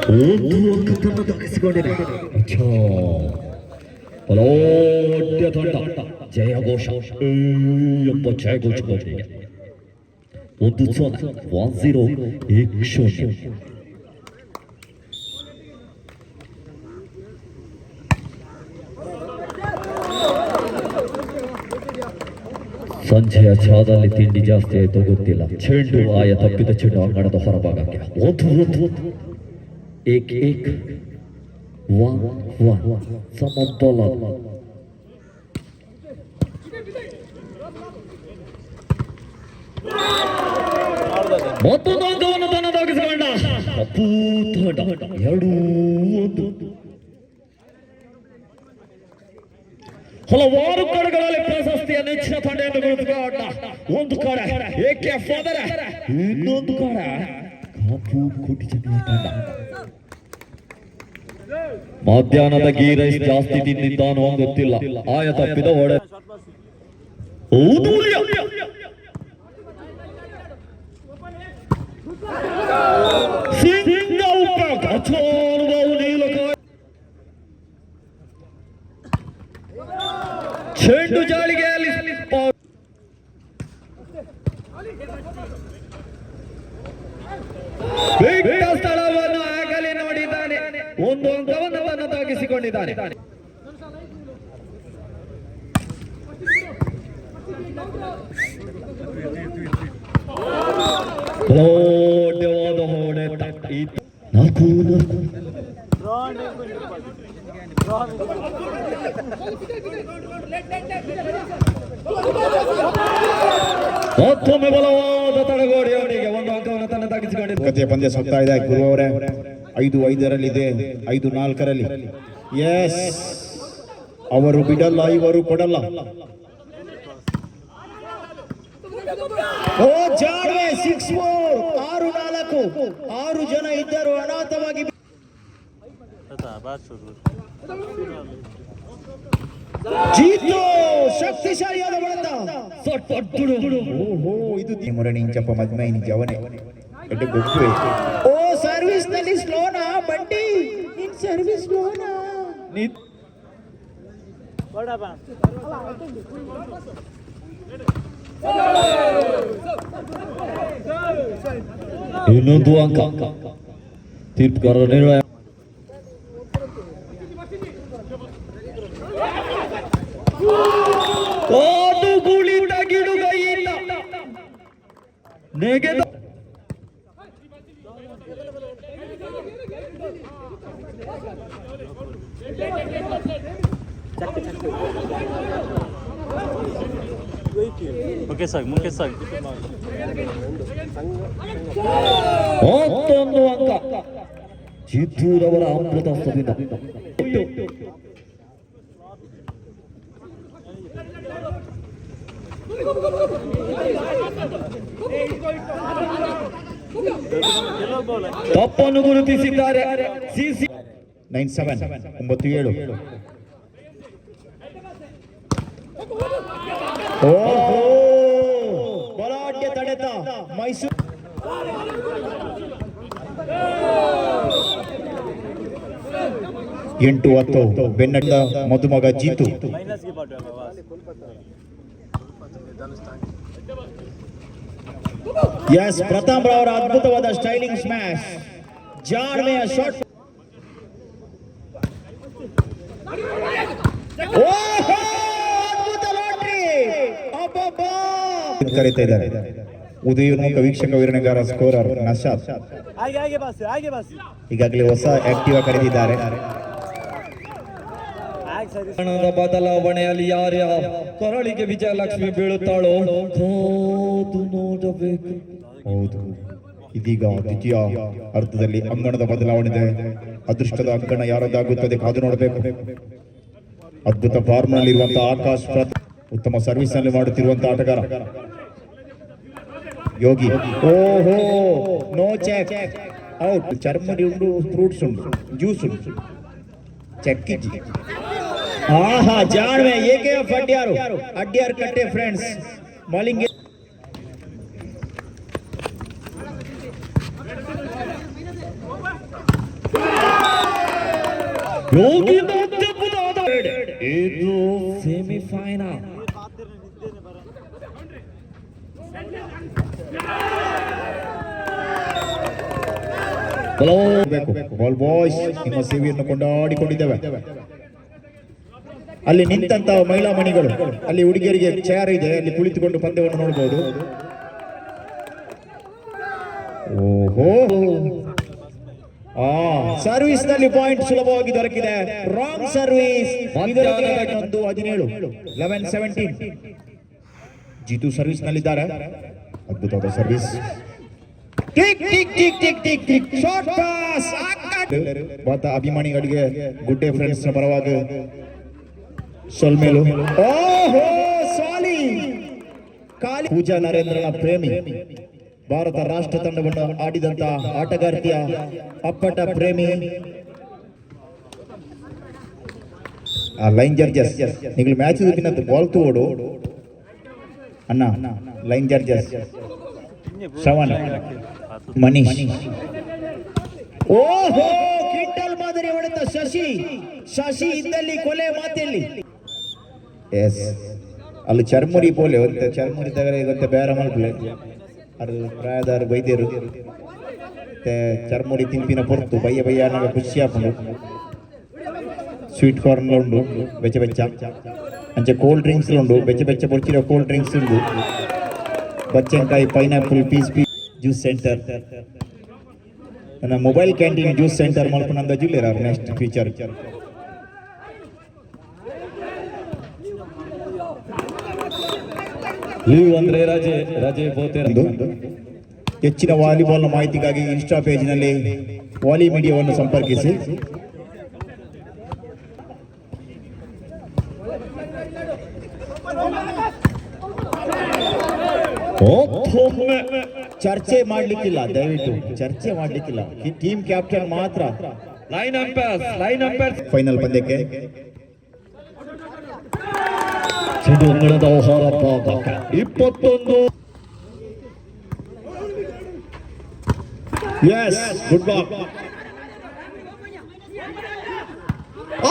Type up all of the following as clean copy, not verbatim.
ಒಂದು ಅಂಕವನ್ನು ದಾಖಲಿಸಿಕೊಂಡಿದೆ. ಬಲೋಡ್ಯ ತಂಡ ಜಯಘೋಷ ಎಂಬ ಜಯಘೋಷದೊಂದಿಗೆ 1-0 ಏಕಶೂನ್ಯ. ಸಂಜೆಯ ಛಾದಲ್ಲಿ ತಿಂಡಿ ಜಾಸ್ತಿ ಆಯ್ತು ಗೊತ್ತಿಲ್ಲ. ಚೆಂಡು ಆಯ ತಪ್ಪಿದ ಚೆಂಡು ಅಂಗಣದ ಹೊರಭಾಗಕ್ಕೆ. 1-1 ಸಮಬಲ. ಮತ್ತೊಂದು ಅಂಕವನ್ನು ತನ್ನದಾಗಿಸಿಕೊಂಡ ಅಪೂತ 2-1. ಹಲವಾರು ಕಡೆಗಳಲ್ಲಿ ಪ್ರಶಸ್ತಿಯ ನೆಚ್ಚಿನ ತಂಡ ಎಂದು ಗುರುತಿಸಿಕೊಂಡ ಒಂದು ಕಡೆ AKF ಆದರೆ ಇನ್ನೊಂದು ಕಡೆ ಕಾಪು ಕೋಟಿಚೆಟ್ಟಿಯ ತಂಡ. ಮಧ್ಯಾಹ್ನದ ಗೀ ರೈಸ್ ಜಾಸ್ತಿ ತಿಂದಿದ್ದಾನೋ ಗೊತ್ತಿಲ್ಲ. ಆಯ ತಪ್ಪಿದ ಒಡೆ ಚೆಂಡು ಜಾಳಿಗೆಯಲ್ಲಿ ಬಿಟ್ಟ ಸ್ಥಳವನ್ನು ಆಗಲೇ ನೋಡಿದ್ದಾನೆ. ಒಂದು ಅಂಕವನ್ನು ತನ್ನದಾಗಿಸಿಕೊಂಡಿದ್ದಾನೆ. ದೊಡ್ಡವಾದ ಹೊಡೆತ. 4-4. ಮತ್ತೊಮ್ಮೆ ಬಲವಾದ ತಡಗೋಡಿ ಅವನಿಗೆ ಒಂದು ಅಂಕವನ್ನು ತನ್ನದಾಗಿಸಿಕೊಂಡಿದ್ದ. ಪಂದ್ಯ ಸಾಗ್ತಾ ಇದೆ ಗುರು ಅವರೇ. 5-5ರಲ್ಲಿದೆ, 5-4ರಲ್ಲಿ. ಎಸ್, ಅವರು ಬಿಡಲ್ಲ, ಇವರು ಕೊಡಲ್ಲ. ಓ ಜಾಡ್ವೆ 6-4. 6-4. 6 ಜನ ಇದ್ದರು, ಅನಾಥವಾಗಿ ಜೀತು. ಶಕ್ತಿಶಾಲಿಯಾದ ಬಡತ. ಇದು ಮುರಣಿಂಚಪ್ಪ ಮದ್ಮೈನಿ ಜವನೆ ಗೊತ್ತುವೆ. ಓ ಸರ್ವಿಸ್ ನಲ್ಲಿ ಸ್ಲೋನಾ ಬಂಡಿ, ನಿನ್ ಸರ್ವಿಸ್ ಸ್ಲೋನಾ. ಇನ್ನೊಂದು ಅಂಕ. ತೀರ್ಪುಗಾರರ ನಿರ್ಣಯ. ಗುಳಿತ ಗಿಡುಗೈಯಿಲ್ಲ ನೆಗೆದ ಮತ್ತೊಂದು ಅಂಕ ಚಿತ್ತೂರವರ ಅಮೃತಹಸ್ತದಿಂದ. ತಪ್ಪನ್ನು ಗುರುತಿಸಿದ್ದಾರೆ. 9-7 9-7. ಓಹೋ, ಬಲಾಢ್ಯ ತಡೆತ ಮೈಸೂರು. ಎಂಟು 10 ಬೆನ್ನಟ್ಟ ಮಧುಮಗ ಜೀತು. ಎಸ್, ಪ್ರತಾಪ್ ಅವರ ಅದ್ಭುತವಾದ ಸ್ಟೈಲಿಂಗ್ ಸ್ಮ್ಯಾಶ್. ಜಾಣ್ಮೆಯ ಶಾಟ್. ಅದ್ಭುತ ಲಾಟ್ರಿ. ಕರೀತಾ ಇದ್ದಾರೆ ಉದಯೋನ್ಮುಖ ವೀಕ್ಷಕ ವಿವರಣೆಗಾರ ಸ್ಕೋರರ್ ನಶಾದ್. ಈಗಾಗಲೇ ಹೊಸ ಆಕ್ಟಿವಾ ಖರೀದಿದ್ದಾರೆ. ಹಣದ ಬದಲಾವಣೆಯಲ್ಲಿ ಯಾರ್ಯಾವ ಕೊರಳಿಗೆ ವಿಜಯಲಕ್ಷ್ಮಿ ಬೀಳುತ್ತಾಳೋ ಕಾದು ನೋಡಬೇಕು. ಹೌದು, ಇದೀಗ ದ್ವಿತೀಯ ಅರ್ಧದಲ್ಲಿ ಅಂಗಣದ ಬದಲಾವಣೆ ಇದೆ. ಅದೃಷ್ಟದ ಅಂಗಣ ಯಾರದಾಗುತ್ತದೆ ಕಾದು ನೋಡಬೇಕು. ಅದ್ಭುತ ಫಾರ್ಮ್ ನಲ್ಲಿರುವಂತಹ ಆಕಾಶ್, ಉತ್ತಮ ಸರ್ವಿಸ್ ನಲ್ಲಿ ಮಾಡುತ್ತಿರುವಂತಹ ಆಟಗಾರ ಯೋಗಿ. ಓಹೋ, ನೋ ಚೆಕ್ ಔಟ್. ಚರ್ಮಡಿ ಉಂಟು, ಫ್ರೂಟ್ಸ್ ಉಂಟು, ಜ್ಯೂಸ್ ಉಂಟು, ಚೆಕ್ಕಿಜಿ. ಆಹಾ, ಜಾಣ್ವೆ AKF ಅಡ್ಯಾರು ಕಟ್ಟೆ ಫ್ರೆಂಡ್ಸ್ ಮಾಲಿಂಗೆ. ಯೋಗಿಂದ ಅತ್ಯದ್ಭುತವಾದ ಇದು ಸೆಮಿಫೈನಲ್. ಬಾಲ್ ಬಾಯ್ಸ್ ನಿಮ್ಮ ಸೇವೆಯನ್ನು ಕೊಂಡಾಡಿಕೊಂಡಿದ್ದೇವೆ. ಅಲ್ಲಿ ನಿಂತ ಮಹಿಳಾ ಮಣಿಗಳು, ಅಲ್ಲಿ ಹುಡುಗಿಯರಿಗೆ ಚೇರ್ ಇದೆ, ಅಲ್ಲಿ ಕುಳಿತುಕೊಂಡು ಪಂದ್ಯವನ್ನು ನೋಡಬಹುದು. ಓಹೋ, ಸರ್ವಿಸ್ ನಲ್ಲಿ ಪಾಯಿಂಟ್ ಸುಲಭವಾಗಿ ದೊರಕಿದೆ. Wrong service. 11-17 ಜೀತು ಸರ್ವಿಸ್ ನಲ್ಲಿದ್ದಾರೆ. ಅದ್ಭುತವಾದ ಸರ್ವಿಸ್. Short pass. ಅಭಿಮಾನಿಗಳಿಗೆ ಗುಡ್ ಡೇ ಫ್ರೆಂಡ್ಸ್ ನ ಪರವಾಗಿ ಸೊಲ್ಮೇಲು. ಓಹೋ, ಸಾಲಿ ಕಾಲಿ. ಪೂಜಾ ನರೇಂದ್ರನ ಪ್ರೇಮಿ, ಭಾರತ ರಾಷ್ಟ್ರ ತಂಡವನ್ನು ಆಡಿದಂತ ಆಟಗಾರ್ತಿಯ ಅಪ್ಪಟ ಪ್ರೇಮಿ. ಲೈನ್ ಜಡ್ಜಸ್ ನೀವು ಮ್ಯಾಚ್ ಪಿನ್ನತ್ತು ಬಾಲ್ ತೋಡು ಅಣ್ಣ. Line judges Shravan, Manish. ಓಹೋ, ಕ್ವಿಂಟಲ್ ಮಾದರಿ ಹೊಡೆತ ಶಶಿ ಇದ್ದಲ್ಲಿ ಕೊಲೆ ಮಾತೆಲ್ಲಿ. ಎಸ್, ಅಲ್ಲಿ ಚರ್ಮುರಿ ಪೋಲೆ ಒಂದು ಚರ್ಮುರಿ ತಗರೆ ಗೊತ್ತೆ ಬೇರೆ ಮಲ್ಪಲೆ ಅದು ಪ್ರಾಯದಾರ ವೈದ್ಯರು ಚರ್ಮುರಿ ತಿಂಪಿನ ಪೊರ್ತು ಬಯ್ಯ ನನಗೆ ಖುಷಿ ಹಾಕೊಂಡು ಸ್ವೀಟ್ ಕಾರ್ನ್ ಉಂಡು ಬೆಚ್ಚ ಅಂಚೆ ಕೋಲ್ಡ್ ಡ್ರಿಂಕ್ಸ್ ಉಂಡು ಬೆಚ್ಚ ಪೊರ್ಚಿರೋ ಕೋಲ್ಡ್ ಡ್ರಿಂಕ್ಸ್ ಉಂಡು. ಬಚ್ಚೆಂಕಾಯಿ, ಪೈನಾಪಲ್, ಪೀಸ್ ಜ್ಯೂಸ್ ಸೆಂಟರ್, ನನ್ನ ಮೊಬೈಲ್ ಕ್ಯಾಂಟೀನ್ ಜ್ಯೂಸ್ ಸೆಂಟರ್ ಮಲ್ಪನ ಅಂದಾಜುಲ್ಲೇರ ನೆಕ್ಸ್ಟ್ ಫೀಚರ್. ಲೀವ್ ಅಂದ್ರೆ ರಜೆ ಬೋತಿರೋದು. ಹೆಚ್ಚಿನ ವಾಲಿಬಾಲ್ ಮಾಹಿತಿಗಾಗಿ ಇನ್ಸ್ಟಾ ಪೇಜ್ನಲ್ಲಿ ವಾಲಿ ಮೀಡಿಯಾವನ್ನು ಸಂಪರ್ಕಿಸಿ. ಚರ್ಚೆ ಮಾಡ್ಲಿಕ್ಕಿಲ್ಲ, ದಯವಿಟ್ಟು ಚರ್ಚೆ ಮಾಡ್ಲಿಕ್ಕಿಲ್ಲ. ಟೀಮ್ ಕ್ಯಾಪ್ಟನ್ ಮಾತ್ರ. ಲೈನ್ ಅಂಪೈರ್ ಫೈನಲ್ ಪಂದ್ಯಕ್ಕೆ ಇದು ಅಂಗಣದ ಆಹಾರ ಪಾಕ 21. Yes, good ball.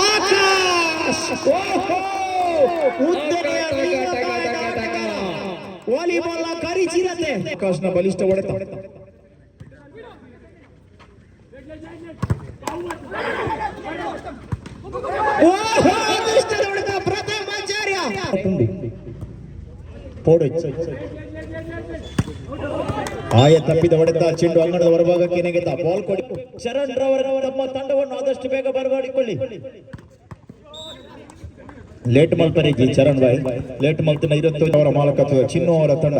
Akash, volleyball ಕರಿಚಿರತೆ. ಆಕಾಶ್ನ ಬಲಿಷ್ಠ ಹೊಡೆತ. ಪ್ರಥಮಾಚಾರ್ಯ ಆಯ ತಪ್ಪಿದ ಹೊಡೆತ. ಚೆಂಡು ಅಂಗಣದ ಹೊರಭಾಗಕ್ಕೆ ನೆಗೆತ. ಬಾಲ್ ಕೊಡಿ. ಶರಣ್ ರವರ ತಮ್ಮ ತಂಡವನ್ನು ಆದಷ್ಟು ಬೇಗ ಬರಮಾಡಿಕೊಳ್ಳಿ. ಲೇಟ್ ಮಲ್ಪರಿಗೆ ಚರಣ್ ಬಾಯ್. ಲೇಟ್ ಮಲ್ತಿನ 20 ಅವರ ಮಾಲಕತ್ವದ ಚಿನ್ನು ಅವರ ತಂಡ.